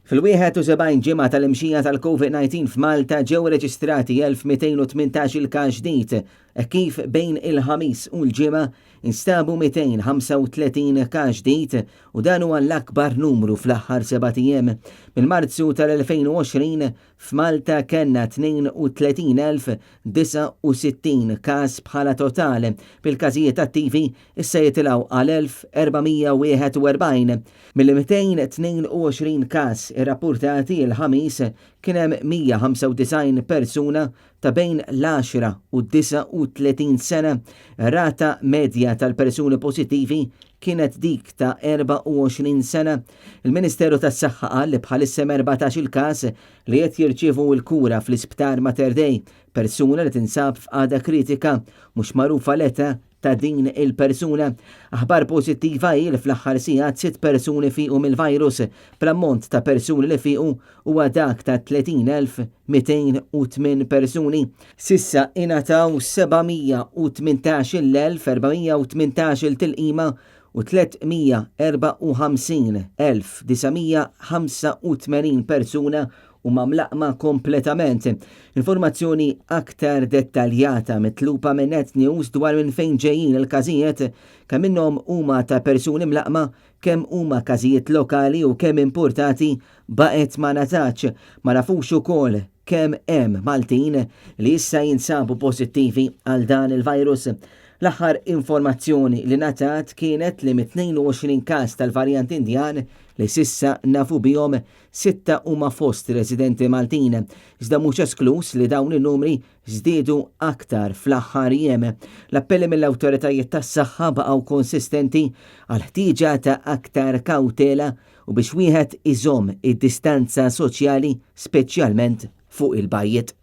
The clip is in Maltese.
Fil-71 ġimgħa tal-imxija tal-Covid-19 f'Malta ġew reġistrati 1218 il-każ ġdid, kif bejn il-ħamis u l-ġimgħa instabu 235 każ ġdid u dan huwa l-akbar numru fl-aħħar 7 ijiem. Mill-Marzu tal-2020 f'Malta kellna 32,069 każ bħala totali, bil-każijiet attivi issa jitilgħu għal 1441. Mill-222 każ irrappurtati il-ħamis kien hemm 195 persuna ta' bejn l-10 u 39 sena. Rata medja tal-persuni pożittivi kienet dik ta' 24 sena. Il-Ministeru tas-Saħħa qal li bħalissa 14 il-każ li qed jirċievu l-kura fl-isptar Mater Dei, persuna li tinsab f'qagħda kritika mhux magħrufa l-età ta' din il-persuna. Aħbar pożittiva hi li fl-aħħar sigħat 6 persuni fiqu mill-virus, bl-ammont ta' persuni li fiqu huwa dak ta' 30,208 persuni. Sissa ingħataw 718,418 tilqima u 354,985 persuna u mamlaqma kompletament. Informazzjoni aktar dettaljata mitluba minn Net News dwar minn fejn ġejjin il-każijiet, kemm minnhom huma ta' persuni mlaqma, kemm huma każijiet lokali u kemm importati baqgħet ma natax. Ma nafux ukoll kemm hemm Maltin li issa jinsabu pożittivi għal dan il-virus. L-aħħar informazzjoni li natat kienet li mit-22 każ tal-varjant Indjan li sissa nafu bihom 6 huma fost residenti Maltin. Iżda mhux esklus li dawn in-numri żdiedu aktar fl-aħħar ijiem. L-appelli mill-awtoritajiet tas-saħħa baqgħu konsistenti għal ħtieġa ta' aktar kawtela u biex wieħed iżomm id-distanza soċjali speċjalment fuq il-bajjiet.